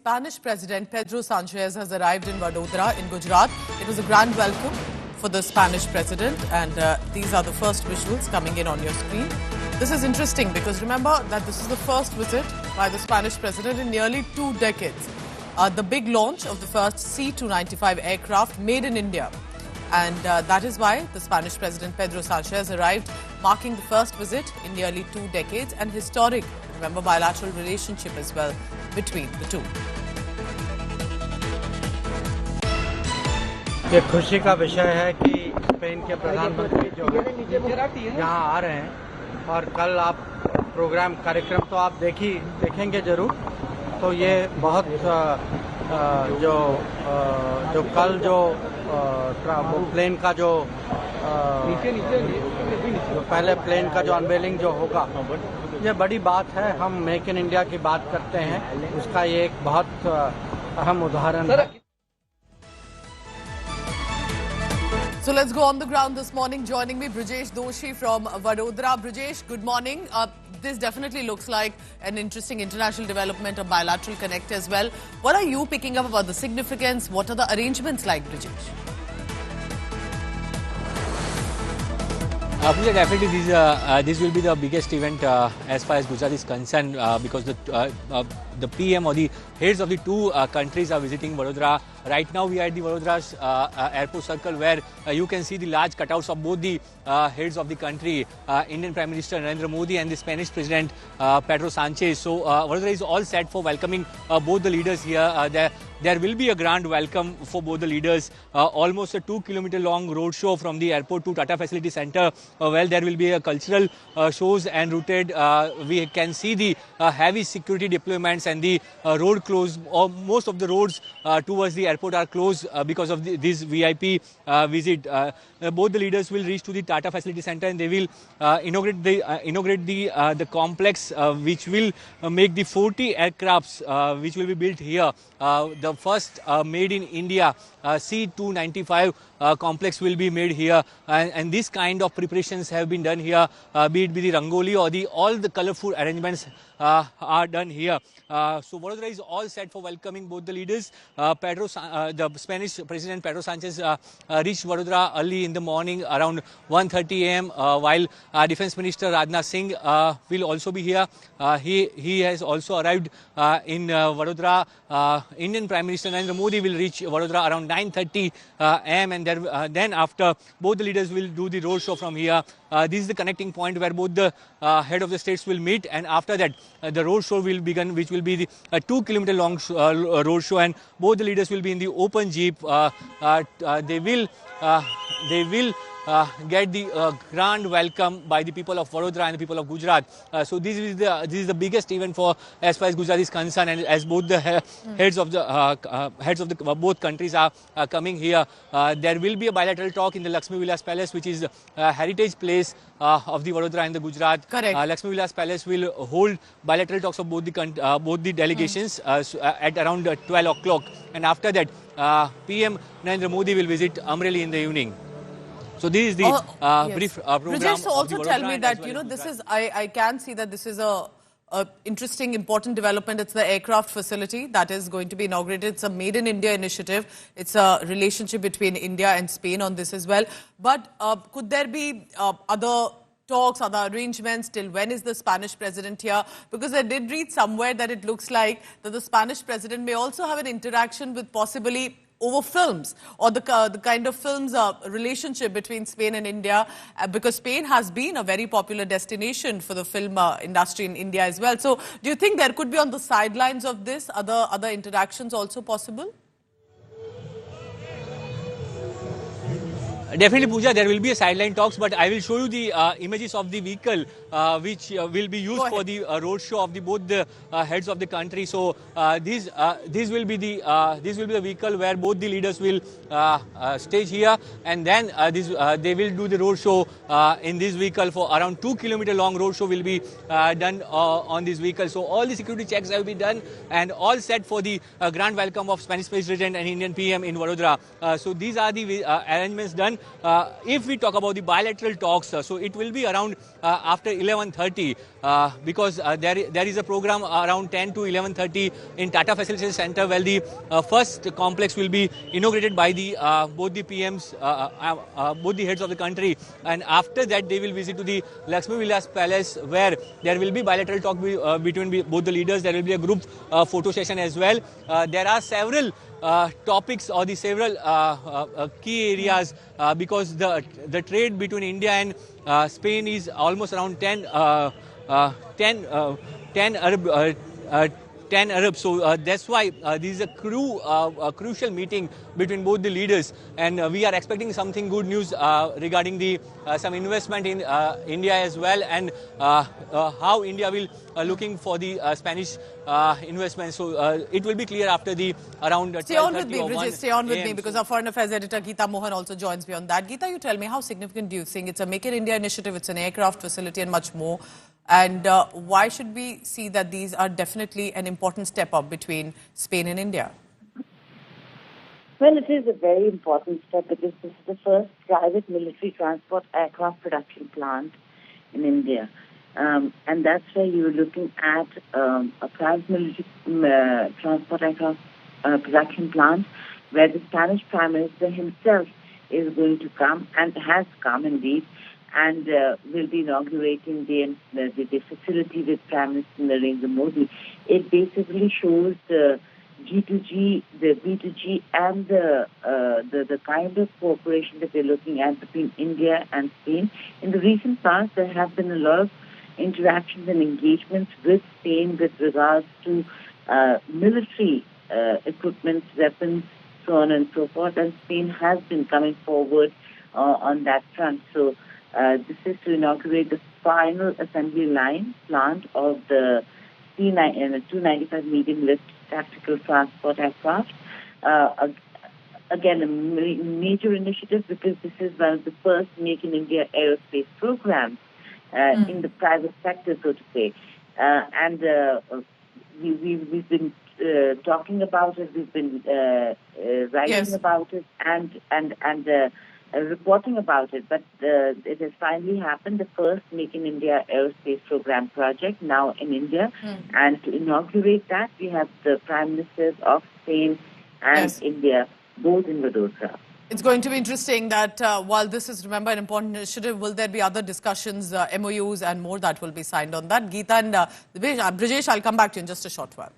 Spanish President Pedro Sánchez has arrived in Vadodara in Gujarat. It was a grand welcome for the Spanish President, and these are the first visuals coming in on your screen. This is interesting because remember that this is the first visit by the Spanish President in nearly 2 decades. The big launch of the first C-295 aircraft made in India. And that is why the Spanish President Pedro Sánchez arrived, marking the first visit in nearly 2 decades and historic, remember, bilateral relationship as well between the two. ये खुशी का विषय है कि Spain के प्रधानमंत्री जो हैं यहाँ आ रहे हैं और कल आप प्रोग्राम कार्यक्रम तो आप देखेंगे जरूर। तो ये बहुत जो कल जो प्लेन का जो पहले प्लेन का जो अनवेलिंग जो होगा, ये बड़ी बात है। हम मेक इन इंडिया की बात करते हैं, उसका ये एक बहुत अहम उदाहरण है। So let's go on the ground this morning. Joining me, Brijesh Doshi from Vadodara. Brijesh, good morning. This definitely looks like an interesting international development, a bilateral connect as well. What are you picking up about the significance? What are the arrangements like, Brijesh? Definitely this will be the biggest event as far as Gujarat is concerned because the PM or the heads of the two countries are visiting Vadodara. Right now we are at the Vadodara airport circle where you can see the large cutouts of both the heads of the country, Indian Prime Minister Narendra Modi and the Spanish President Pedro Sánchez. So Vadodara is all set for welcoming both the leaders here. There will be a grand welcome for both the leaders. Almost a 2-kilometer long roadshow from the airport to Tata Facility Center. Well, there will be a cultural shows and routed. We can see the heavy security deployments and the road closed. Most of the roads towards the airport are closed because of this VIP visit. Both the leaders will reach to the Tata Facility Center and they will inaugurate the complex which will make the 40 aircrafts which will be built here. The first made in India C-295 complex will be made here, and this kind of preparations have been done here, be it the rangoli or all the colorful arrangements are done here. So Vadodara is all set for welcoming both the leaders. The Spanish President Pedro Sánchez reached Vadodara early in the morning around 1:30 a.m. While Defence Minister Rajnath Singh will also be here. He has also arrived in Vadodara. Indian Prime Minister Narendra Modi will reach Vadodara around 9:30 a.m. and then after both the leaders will do the road show from here. This is the connecting point where both the head of the states will meet, and after that the road show will begin, which will be a 2-kilometer long road show, and both the leaders will be in the open jeep. They will get the grand welcome by the people of Vadodara and the people of Gujarat. So this is the biggest event for as far as Gujarat is concerned, and as both the heads of the both countries are coming here, there will be a bilateral talk in the Lakshmi Vilas Palace, which is a heritage place of the Vadodara and the Gujarat. Correct. Lakshmi Vilas Palace will hold bilateral talks of both the delegations at around 12 o'clock, and after that PM Narendra Modi will visit Amreli in the evening. So this is the brief program. Brijesh, so also of the tell me that, well this is, I can see that this is a interesting, important development. It's the aircraft facility that is going to be inaugurated. It's a Made in India initiative. It's a relationship between India and Spain on this as well. But could there be other talks, other arrangements? Till when is the Spanish president here? Because I did read somewhere that it looks like that the Spanish president may also have an interaction with possibly over films, or the kind of films relationship between Spain and India, because Spain has been a very popular destination for the film industry in India as well. So do you think there could be on the sidelines of this other interactions also possible? Definitely, Pooja, there will be a sideline talks, but I will show you the images of the vehicle which will be used for the road show of both the heads of the country. So this will be the vehicle where both the leaders will stage here, and then they will do the road show in this vehicle. For around 2-kilometer long road show will be done on this vehicle. So all the security checks have been done and all set for the grand welcome of Spanish President and Indian PM in Vadodara. So these are the arrangements done. on, if we talk about the bilateral talks, so it will be around after 11:30 because there is a program around 10 to 11:30 in Tata Facility Center where the first complex will be inaugurated by the both the PMs, both the heads of the country, and after that they will visit to the Lakshmi Vilas Palace where there will be bilateral talk between both the leaders. There will be a group photo session as well. There are several topics or the several key areas because the trade between India and Spain is almost around 10 Arab. So that's why this is a crucial meeting between both the leaders, and we are expecting something good news regarding the some investment in India as well, and how India will looking for the Spanish investment. So it will be clear after the around. Stay on with me, Brijesh. Stay on with me because our Foreign Affairs editor Geeta Mohan also joins me on that. Geeta, you tell me, how significant do you think it's a Make in India initiative? It's an aircraft facility and much more. And why should we see that these are definitely an important step up between Spain and India? Well, it is a very important step because this is the first private military transport aircraft production plant in India. And that's where you're looking at a private military transport aircraft production plant where the Spanish Prime Minister himself is going to come and has come indeed, and will be inaugurating the facility with Prime Minister Narendra Modi. It basically shows the G2G, the B2G, and the kind of cooperation that we're looking at between India and Spain. In the recent past, there have been a lot of interactions and engagements with Spain with regards to military equipment, weapons, so on and so forth, and Spain has been coming forward on that front. So this is to inaugurate the final assembly line plant of the C-295 medium-lift tactical transport aircraft. Again, a major initiative because this is one of the first Make in India aerospace programs in the private sector, so to say. And we've been talking about it, we've been writing about it, and reporting about it, but it has finally happened, the first Make in India aerospace program project now in India. And to inaugurate that, we have the Prime Ministers of Spain and India, both in Vadodara. It's going to be interesting that while this is, remember, an important initiative, will there be other discussions, MOUs and more that will be signed on that? Geeta and Brijesh, I'll come back to you in just a short while.